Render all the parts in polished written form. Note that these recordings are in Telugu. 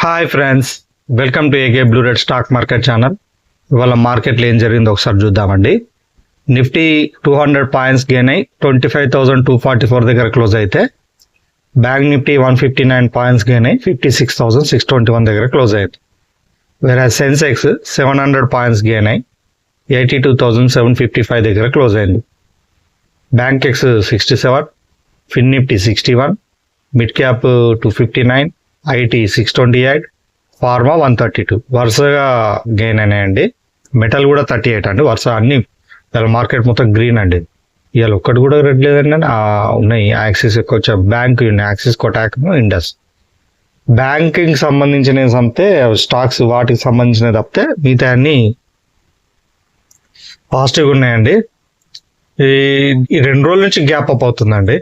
Hi friends, welcome to AK blue red stock market channel. ఇవాళ మార్కెట్లో ఏం జరిగిందో ఒకసారి చూద్దామండి. నిఫ్టీ 200 పాయింట్స్ గెయిన్ అయి 25,244 దగ్గర క్లోజ్ అయితే, బ్యాంక్ నిఫ్టీ 159 పాయింట్స్ గెయిన్ అయి 56,621 దగ్గర క్లోజ్ అయింది. వేరే సెన్సెక్స్ 700 పాయింట్స్ గెయిన్ అయి 82,755 దగ్గర క్లోజ్ అయింది. Bankex 67, Fin Nifty 61, mid cap 259, IT 628, pharma 132 వరుసగా గెయిన్ అయినాయండి. మెటల్ కూడా 38 అండి. వరుస అన్ని ఇవాళ మార్కెట్ మొత్తం గ్రీన్ అండి. ఇవాళ ఒక్కటి కూడా రెడ్ లేదండి. ఉన్నాయి యాక్సిస్ కొంచెం బ్యాంక్ ఉన్నాయి, యాక్సిస్, కొటాక్, ఇండస్. బ్యాంకింగ్ సంబంధించిన సంతే స్టాక్స్ వాటికి సంబంధించినవి తప్పితే మిగతా అన్ని పాజిటివ్గా ఉన్నాయండి. ఈ 2 రోజుల నుంచి గ్యాప్ అప్ అవుతుందండి.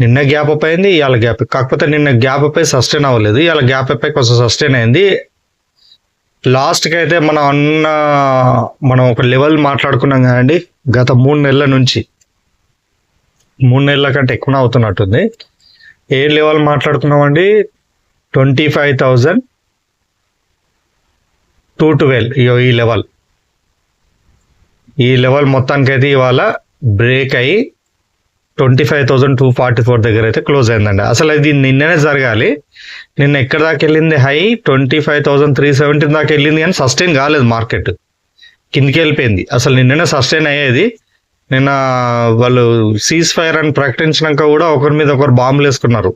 నిన్న గ్యాప్ అప్ అయింది, ఇవాళ గ్యాప్. కాకపోతే నిన్న గ్యాప్ అప్ అయి సస్టైన్ అవ్వలేదు, ఇవాళ గ్యాప్ అప్ అయి కొంచెం సస్టైన్ అయింది. లాస్ట్కి అయితే మనం ఒక లెవెల్ మాట్లాడుకున్నాం కదండి. గత 3 నెలల నుంచి, 3 నెలల కంటే ఎక్కువ అవుతున్నట్టుంది. ఏ లెవెల్ మాట్లాడుకున్నామండి? 25,212. ఈ లెవెల్ మొత్తానికైతే ఇవాళ బ్రేక్ అయ్యి 25,244 దగ్గర అయితే క్లోజ్ అయిందండి. అసలు ఇది నిన్ననే జరగాలి. నిన్న ఎక్కడ దాకా వెళ్ళింది? హై 25,317 దాకా వెళ్ళింది, కానీ సస్టైన్ కాలేదు. మార్కెట్ కిందికి వెళ్ళిపోయింది. అసలు నిన్ననే సస్టైన్ అయ్యేది. నిన్న వాళ్ళు సీజ్ ఫైర్ అని ప్రకటించినాక కూడా ఒకరి మీద ఒకరు బాంబులు వేసుకున్నారు.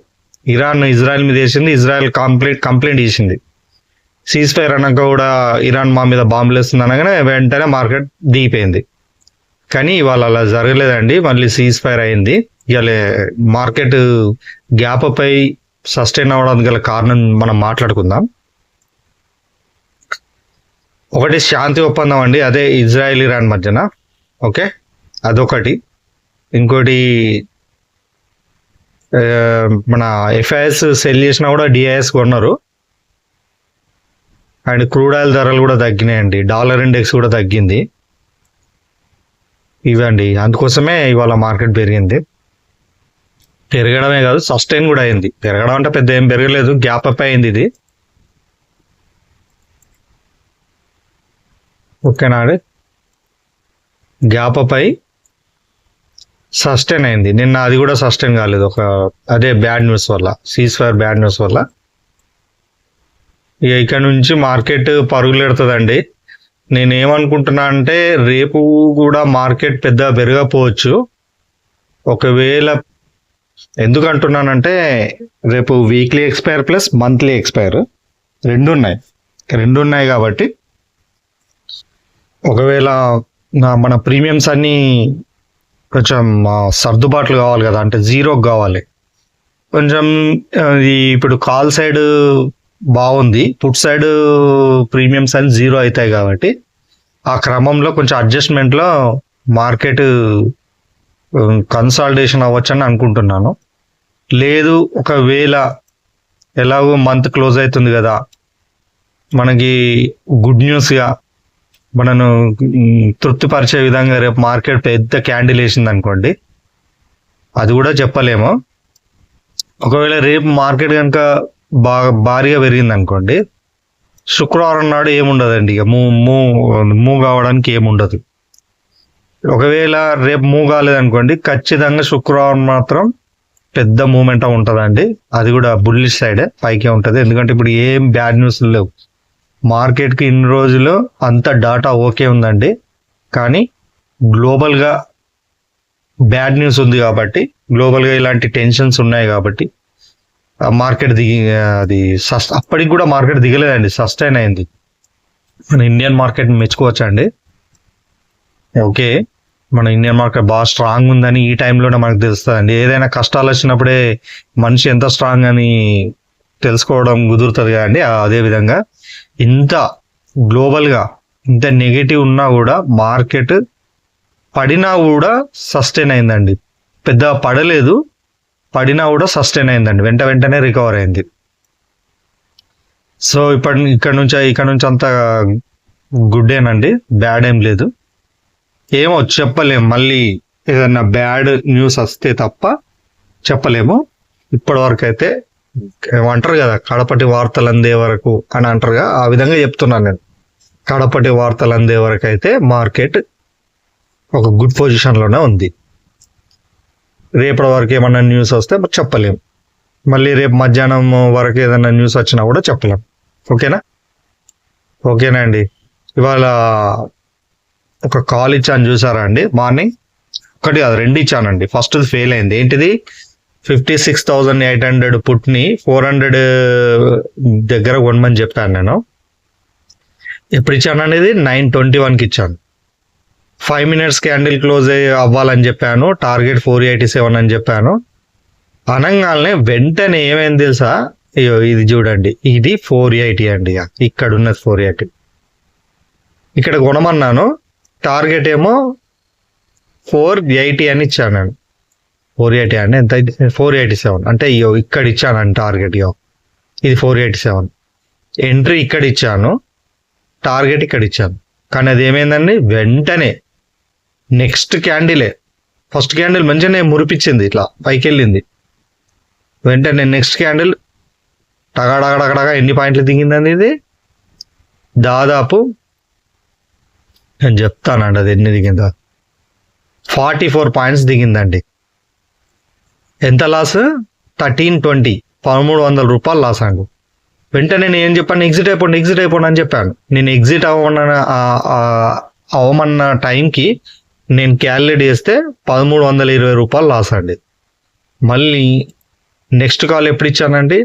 ఇరాన్ ఇజ్రాయెల్ మీద వేసింది, ఇజ్రాయెల్ కంప్లైంట్ చేసింది. సీజ్ ఫైర్ అన్నాక కూడా ఇరాన్ మా మీద బాంబులు వేస్తుంది అనగానే వెంటనే మార్కెట్ దిగిపోయింది. కానీ ఇవాళ అలా జరగలేదండి, మళ్ళీ సీజ్ ఫైర్ అయింది. ఇవాళ మార్కెట్ గ్యాప్ అప్ అయి సస్టైన్ అవ్వడానికి గల కారణం మనం మాట్లాడుకుందాం. ఒకటి శాంతి ఒప్పందం అండి, అదే ఇజ్రాయెల్ ఇరాన్ మధ్యన. ఓకే, అదొకటి. ఇంకోటి మన ఎఫ్ఐఎస్ సెల్ చేసినా కూడా డిఐఎస్ కొన్నారు. అండ్ క్రూడ్ ఆయిల్ ధరలు కూడా తగ్గినాయండి, డాలర్ ఇండెక్స్ కూడా తగ్గింది. ఇవండి, అందుకోసమే ఇవాళ మార్కెట్ పెరిగింది. పెరగడమే కాదు, సస్టైన్ కూడా అయింది. పెరగడం అంటే పెద్ద ఏం పెరగలేదు, గ్యాప్ అప్ అయింది ఇది. ఓకేనా అండి? గ్యాప్ అప్ అయి సస్టైన్ అయింది. నిన్న అది కూడా సస్టైన్ కాలేదు, అదే బ్యాడ్ న్యూస్ వల్ల, సీజ్ ఫైర్ బ్యాడ్ న్యూస్ వల్ల. ఇక్కడ నుంచి మార్కెట్ పరుగులు ఎడుతుందండి. నేనేమనుకుంటున్నా అంటే రేపు కూడా మార్కెట్ పెద్ద పెరగకపోవచ్చు. ఒకవేళ ఎందుకంటున్నానంటే రేపు weekly expire plus monthly expire రెండు ఉన్నాయి కాబట్టి ఒకవేళ మన ప్రీమియమ్స్ అన్నీ కొంచెం సర్దుబాట్లు కావాలి కదా, అంటే జీరోకి కావాలి కొంచెం. ఇప్పుడు కాల్ సైడ్ బాగుంది, పుట్ సైడ్ ప్రీమియమ్స్ అని 0 అవుతాయి కాబట్టి ఆ క్రమంలో కొంచెం అడ్జస్ట్మెంట్లో మార్కెట్ కన్సాలిడేషన్ అవ్వచ్చని అనుకుంటున్నాను. లేదు, ఒకవేళ ఎలాగో మంత్ క్లోజ్ అవుతుంది కదా, మనకి గుడ్ న్యూస్గా మనను తృప్తిపరిచే విధంగా రేపు మార్కెట్ పెద్ద క్యాండిల్ వేసింది అనుకోండి, అది కూడా చెప్పలేము. ఒకవేళ రేపు మార్కెట్ కనుక భారీగా పెరిగింది అనుకోండి, శుక్రవారం నాడు ఏముండదండి, ఇక మూవ్ కావడానికి ఏముండదు. ఒకవేళ రేపు మూవ్ కాలేదనుకోండి, ఖచ్చితంగా శుక్రవారం మాత్రం పెద్ద మూమెంటం ఉంటుందండి. అది కూడా బుల్లిష్ సైడే పైకే ఉంటుంది. ఎందుకంటే ఇప్పుడు ఏం బ్యాడ్ న్యూస్ లేవు మార్కెట్కి. ఇన్ని రోజులు అంత డాటా ఓకే ఉందండి, కానీ గ్లోబల్గా బ్యాడ్ న్యూస్ ఉంది కాబట్టి, గ్లోబల్గా ఇలాంటి టెన్షన్స్ ఉన్నాయి కాబట్టి మార్కెట్ అప్పటికి కూడా మార్కెట్ దిగలేదండి, సస్టైన్ అయింది. మన ఇండియన్ మార్కెట్ మెచ్చుకోవచ్చు అండి. ఓకే, మన ఇండియన్ మార్కెట్ బాగా స్ట్రాంగ్ ఉందని ఈ టైంలోనే మనకు తెలుస్తుందండి. ఏదైనా కష్టాలు వచ్చినప్పుడే మనిషి ఎంత స్ట్రాంగ్ అని తెలుసుకోవడం కుదురుతుంది కదండి. అదేవిధంగా ఇంత గ్లోబల్గా ఇంత నెగిటివ్ ఉన్నా కూడా మార్కెట్ పడినా కూడా సస్టైన్ అయిందండి. పెద్ద పడలేదు, పడినా కూడా సస్టైన్ అయిందండి, వెంటనే రికవర్ అయింది. సో ఇక్కడ నుంచి అంత గుడ్డేనండి, బ్యాడ్ ఏం లేదు. ఏమో చెప్పలేము, మళ్ళీ ఏదన్నా బ్యాడ్ న్యూస్ వస్తే తప్ప చెప్పలేము. ఇప్పటి వరకు అయితే ఏమంటారు కదా, కడపటి వార్తలు అందే వరకు అని అంటారుగా, ఆ విధంగా చెప్తున్నాను నేను. కడపటి వార్తలు అందే వరకు అయితే మార్కెట్ ఒక గుడ్ పొజిషన్లోనే ఉంది. రేపటి వరకు ఏమన్నా న్యూస్ వస్తే చెప్పలేం, మళ్ళీ రేపు మధ్యాహ్నం వరకు ఏదైనా న్యూస్ వచ్చినా కూడా చెప్పలేం. ఓకేనా అండి. ఇవాళ ఒక కాల్ ఇచ్చాను చూసారా అండి, మార్నింగ్. ఒకటి కాదు, 2 ఇచ్చానండి. ఫస్ట్ ఫెయిల్ అయింది. ఏంటిది? 56,800 పుట్ని 400 దగ్గర కొనమని చెప్పాను నేను. ఎప్పుడు ఇచ్చాను అనేది 9:21కి ఇచ్చాను. 5 minutes క్యాండిల్ క్లోజ్ అవ్వాలని చెప్పాను. టార్గెట్ 487 అని చెప్పాను. అనగానే వెంటనే ఏమైంది తెలుసా? అయ్యో ఇది చూడండి, ఇది 480 అండి. ఇక్కడ ఉన్నది 480. ఇక్కడ కొనమన్నాను, టార్గెట్ ఏమో 480 అని ఇచ్చాను నేను. 480 అంటే ఎంత? 487 అంటే అయ్యో ఇక్కడ ఇచ్చాను టార్గెట్. ఇది 487. ఎంట్రీ ఇక్కడ ఇచ్చాను, టార్గెట్ ఇక్కడ ఇచ్చాను. కానీ అది ఏమైందండి, వెంటనే నెక్స్ట్ క్యాండిలే, ఫస్ట్ క్యాండిల్ మంచిగానే మురిపించింది, ఇట్లా పైకి వెళ్ళింది. వెంటనే నెక్స్ట్ క్యాండిల్ టగాడగడగడగా ఎన్ని పాయింట్లు దిగిందండి ఇది? దాదాపు నేను చెప్తానండి అది ఎన్ని దిగిందో. 44 పాయింట్స్ దిగిందండి. ఎంత లాస్? 1320, 1,300 రూపాయలు లాస్ అండి. వెంటనే నేను ఏం చెప్పాను, ఎగ్జిట్ అయిపోండి అని చెప్పాను. నేను ఎగ్జిట్ అవ్వమన్న టైంకి నేను క్యాలిక్యులేట్ చేస్తే 1,320 రూపాయలు లాస్ అండి. మళ్ళీ నెక్స్ట్ కాల్ ఎప్పుడు ఇచ్చానండి?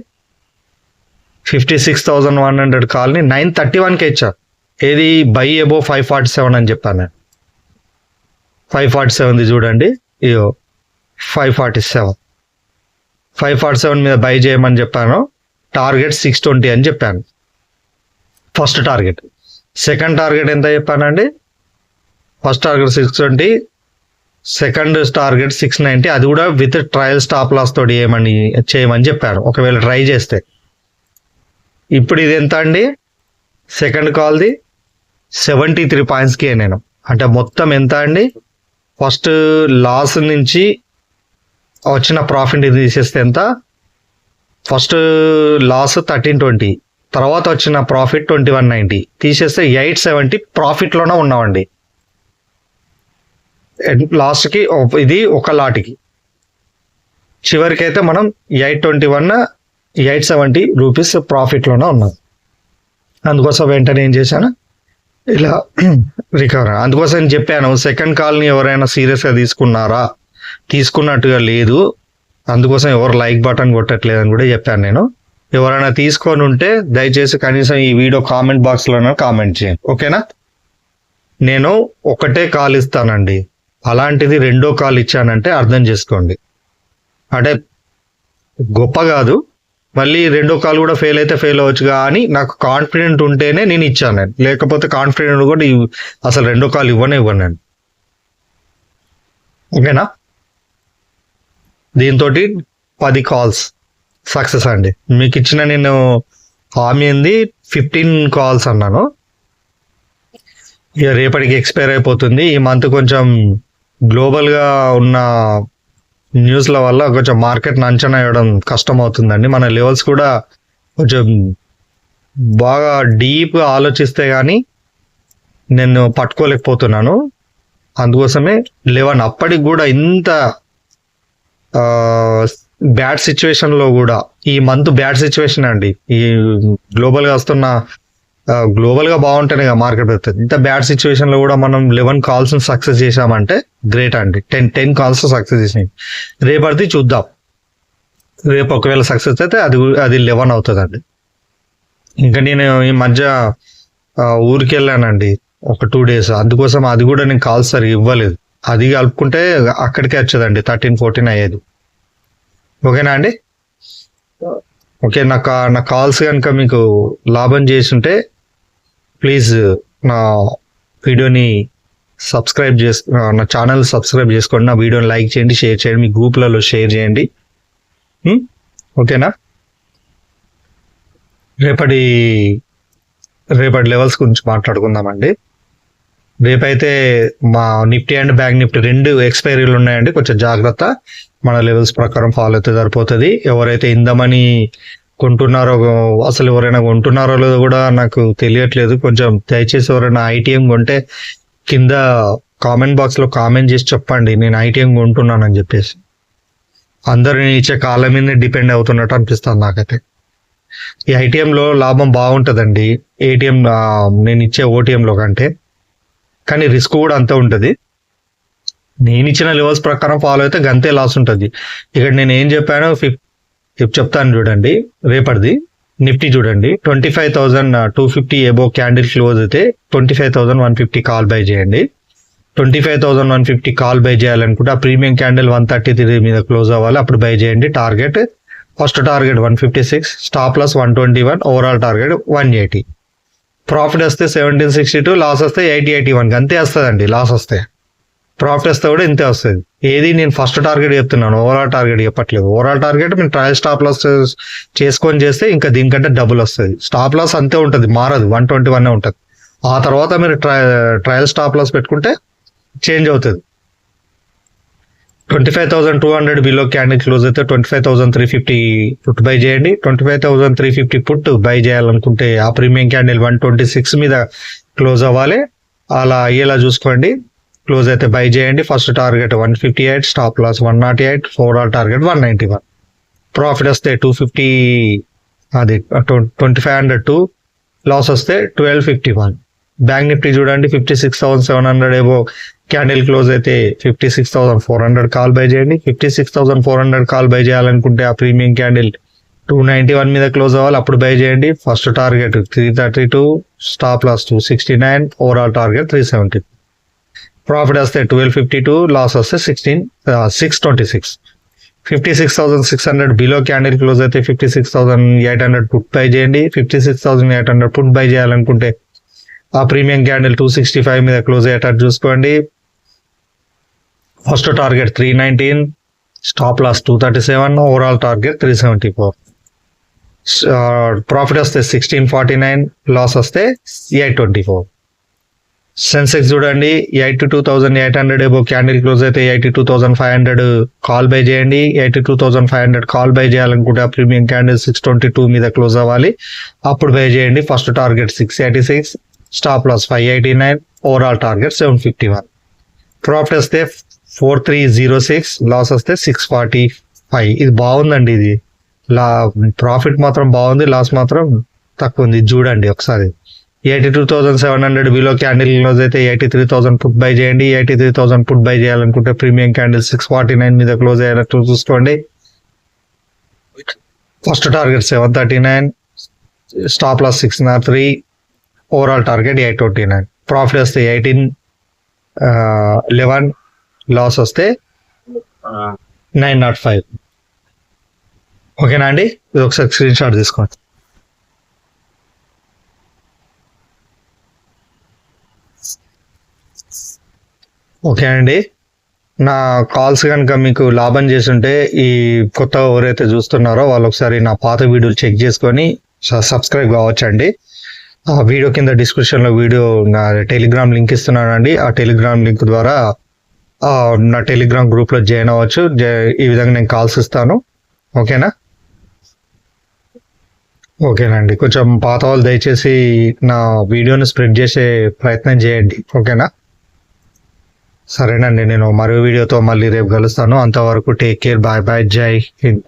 56,100 కాల్ని 9:31కే ఇచ్చాను. ఏది? బై అబో 547 అని చెప్పాను. 547 చూడండి, ఇయో 547 మీద బై చేయమని చెప్పాను. టార్గెట్ 620 అని చెప్పాను, ఫస్ట్ టార్గెట్. సెకండ్ టార్గెట్ ఎంత చెప్పానండి? First target 620, second target 690. అది కూడా విత్ ట్రయల్ స్టాప్ లాస్ తోటి చేయమని చెప్పాను, ఒకవేళ ట్రై చేస్తే. ఇప్పుడు ఇది ఎంత అండి? సెకండ్ కాల్ది 73 పాయింట్స్కి నేను. అంటే మొత్తం ఎంత అండి? ఫస్ట్ లాస్ నుంచి వచ్చిన ప్రాఫిట్ తీసేస్తే ఎంత? ఫస్ట్ లాస్ 1320, తర్వాత వచ్చిన ప్రాఫిట్ 2190 తీసేస్తే 870 ప్రాఫిట్లోనే ఉన్నామండి. లాస్ట్కి ఇది ఒక లాట్కి. చివరికి అయితే మనం 821, 870 రూపీస్ ప్రాఫిట్లోనే ఉన్నాం. అందుకోసం వెంటనే ఏం చేశాను, ఇలా రికవర్. అందుకోసం నేను చెప్పాను, సెకండ్ కాల్ని ఎవరైనా సీరియస్గా తీసుకున్నట్టుగా లేదు, అందుకోసం ఎవరు లైక్ బటన్ కొట్టట్లేదని కూడా చెప్పాను నేను. ఎవరైనా తీసుకొని ఉంటే దయచేసి కనీసం ఈ వీడియో కామెంట్ బాక్స్లోనే కామెంట్ చేయండి. ఓకేనా? నేను ఒకటే కాల్ ఇస్తానండి, అలాంటిది 2వ కాల్ ఇచ్చానంటే అర్థం చేసుకోండి. అంటే గొప్ప కాదు, మళ్ళీ 2వ కాల్ కూడా ఫెయిల్ అయితే ఫెయిల్ అవ్వచ్చు కానీ నాకు కాన్ఫిడెంట్ ఉంటేనే నేను ఇచ్చాను. నేను లేకపోతే కాన్ఫిడెంట్ కూడా అసలు 2వ కాల్ ఇవ్వనండి. ఓకేనా? దీంతో 10 కాల్స్ సక్సెస్ అండి. మీకు ఇచ్చిన నేను హామీ ఏంది 15 కాల్స్ అన్నాను. ఇక రేపటికి ఎక్స్పైర్ అయిపోతుంది. ఈ మంత్ కొంచెం గ్లోబల్గా ఉన్న న్యూస్ల వల్ల కొంచెం మార్కెట్ని అంచనా వేయడం కష్టం అవుతుందండి. మన లెవెల్స్ కూడా కొంచెం బాగా డీప్గా ఆలోచిస్తే కానీ నేను పట్టుకోలేకపోతున్నాను. అందుకోసమే 11 అప్పటికి కూడా ఇంత బ్యాడ్ సిచ్యువేషన్లో కూడా, ఈ మంత్ బ్యాడ్ సిచ్యువేషన్ అండి. ఈ గ్లోబల్గా వస్తున్న గ్లోబల్గా బాగుంటేనే మార్కెట్ పెడుతుంది. ఇంత బ్యాడ్ సిచ్యువేషన్లో కూడా మనం 11 కాల్స్ని సక్సెస్ చేసామంటే గ్రేట్ అండి. 10 కాల్స్ సక్సెస్ చేసినాయి. రేపటిది చూద్దాం, రేపు ఒకవేళ సక్సెస్ అయితే అది 11 అవుతుందండి. ఇంకా నేను ఈ మధ్య ఊరికి వెళ్ళానండి ఒక 2 days, అందుకోసం అది కూడా నేను కాల్స్ సరిగ్గా ఇవ్వలేదు. అది కలుపుకుంటే అక్కడికే వచ్చేదండి 13-14 అయ్యేది. ఓకేనా అండి? ఓకే, నా కాల్స్ కనుక మీకు లాభం చేస్తుంటే ప్లీజ్ నా వీడియోని నా ఛానల్ సబ్స్క్రైబ్ చేసుకోండి, నా వీడియోని లైక్ చేయండి, షేర్ చేయండి, మీ గ్రూప్లలో షేర్ చేయండి. ఓకేనా? రేపటి లెవెల్స్ గురించి మాట్లాడుకుందామండి. రేపైతే మా నిఫ్టీ అండ్ బ్యాంక్ నిఫ్టీ 2 ఎక్స్పైరీలు ఉన్నాయండి, కొంచెం జాగ్రత్త. మన లెవెల్స్ ప్రకారం ఫాలో అయితే సరిపోతుంది. ఎవరైతే ఇందమని కొంటున్నారో, అసలు ఎవరైనా కొంటున్నారో లేదో కూడా నాకు తెలియట్లేదు. కొంచెం దయచేసి ఎవరైనా ఐటీఎం కొంటే కింద కామెంట్ బాక్స్ లో కామెంట్ చేసి చెప్పండి, నేను ఐటీఎం కొంటున్నానని చెప్పేసి. అందరిని ఇచ్చే కాళ్ళ మీద డిపెండ్ అవుతున్నట్టు అనిపిస్తుంది నాకైతే. ఈ ఐటీఎం లో లాభం బాగుంటదండి ఏటీఎం, నేను ఇచ్చే ఓటీఎం లో కంటే, కానీ రిస్క్ కూడా అంతే ఉంటది. నేను ఇచ్చిన లెవెల్స్ ప్రకారం ఫాలో అయితే గంతే లాస్ ఉంటుంది. ఇక్కడ నేను ఏం చెప్పాను చెప్తాను చూడండి. రేపటిది నిఫ్టీ చూడండి, 25,250 ఎబో క్యాండిల్ క్లోజ్ అయితే 25,150 కాల్ బై చేయండి. 25,150 కాల్ బై చేయాలనుకుంటే ఆ ప్రీమియం క్యాండిల్ 133 మీద క్లోజ్ అవ్వాలి, అప్పుడు బై చేయండి. Target first target 156, stop loss 121, overall target 180. Profit వస్తే 1762, లాస్ వస్తే 8081. అంతే వస్తుందండి. లాస్ వస్తే ప్రాఫిట్ వస్తే కూడా ఇంతే వస్తుంది. ఏది నేను ఫస్ట్ టార్గెట్ చెప్తున్నాను, ఓవరాల్ టార్గెట్ చెప్పట్లేదు. ఓవరాల్ టార్గెట్ మీరు ట్రయల్ స్టాప్ లాస్ చేసుకొని చేస్తే ఇంకా దీనికంటే డబుల్ వస్తుంది. స్టాప్ లాస్ అంతే ఉంటుంది, మారదు, 121 ఉంటుంది. ఆ తర్వాత మీరు ట్రయల్ స్టాప్ లాస్ పెట్టుకుంటే చేంజ్ అవుతుంది. 25,200 బిలో క్యాండిల్ క్లోజ్ అయితే 25,350 పుట్ బై చేయండి. 25,350 పుట్ బై చేయాలనుకుంటే ఆ ప్రీమియం క్యాండిల్ 126 మీద క్లోజ్ అవ్వాలి, అలా అయ్యేలా చూసుకోండి. క్లోజ్ అయితే బై చేయండి. First target 158, stop loss 108, overall target 191. Profit వస్తే 250, అది 2502, లాస్ వస్తే 1251. బ్యాంక్ నిఫ్టీ చూడండి, 56,700 ఏవో క్యాండిల్ క్లోజ్ అయితే 56,400 కాల్ బై చేయండి. 56,400 కాల్ బై చేయాలనుకుంటే ఆ ప్రీమియం క్యాండిల్ 291 మీద క్లోజ్ అవ్వాలి, అప్పుడు బై చేయండి. First target 332, stop loss 269, overall target 370. Profit వస్తే 1252, లాస్ వస్తే 626. 56,600 బిలో క్యాండిల్ క్లోజ్ అయితే 56,800 పుట్ బై చేయండి. 56,800 పుట్ బై చేయాలనుకుంటే ఆ ప్రీమియం క్యాండిల్ 265 మీద క్లోజ్ అయ్యేటట్టు చూసుకోండి. First target 319, stop loss 237, overall target 374. Profit వస్తే 1649, లాస్ వస్తే 824. సెన్సెక్స్ చూడండి, 82,800 ఏబో క్యాండిల్ క్లోజ్ అయితే 82,500 కాల్ బై చేయండి. 82,500 కాల్ బై చేయాలనుకుంటే ఆ ప్రీమియం క్యాండిల్ 622 మీద క్లోజ్ అవ్వాలి, అప్పుడు బై చేయండి. First target 686, stop loss 589, overall target 751. Profit వస్తే 4306, లాస్ వస్తే 645. ఇది బాగుందండి. ఇది ప్రాఫిట్ మాత్రం బాగుంది, లాస్ మాత్రం తక్కువ ఉంది. చూడండి ఒకసారి. 82,700 బిలో క్యాండిల్ క్లోజ్ అయితే 83,000 పుట్ బై చేయండి. 83,000 పుట్ బై చేయాలనుకుంటే ప్రీమియం క్యాండిల్ 649 మీద క్లోజ్ అయ్యేటట్టు చూసుకోండి. First target 739, stop loss 603, overall target 829. Profit వస్తే 1811, లాస్ వస్తే 905. ఓకేనా అండి, ఇది ఒకసారి స్క్రీన్ షాట్ తీసుకోండి. ఓకే అండి, నా కాల్స్ కనుక మీకు లాభం చేస్తుంటే ఈ కొత్తగా ఎవరైతే చూస్తున్నారో వాళ్ళు ఒకసారి నా పాత వీడియోలు చెక్ చేసుకొని సబ్స్క్రైబ్ కావచ్చండి. ఆ వీడియో కింద డిస్క్రిప్షన్లో వీడియో నా టెలిగ్రామ్ లింక్ ఇస్తున్నానండి. ఆ టెలిగ్రామ్ లింక్ ద్వారా నా టెలిగ్రామ్ గ్రూప్లో జాయిన్ అవ్వచ్చు. ఈ విధంగా నేను కాల్స్ ఇస్తాను. ఓకేనా ఓకేనండి, కొంచెం పాత వాళ్ళు దయచేసి నా వీడియోని స్ప్రెడ్ చేసే ప్రయత్నం చేయండి. ఓకేనా, సరేనండి, నేను మరో వీడియోతో మళ్ళీ రేపు కలుస్తాను. అంతవరకు టేక్ కేర్, బాయ్ బాయ్, జై హింద్.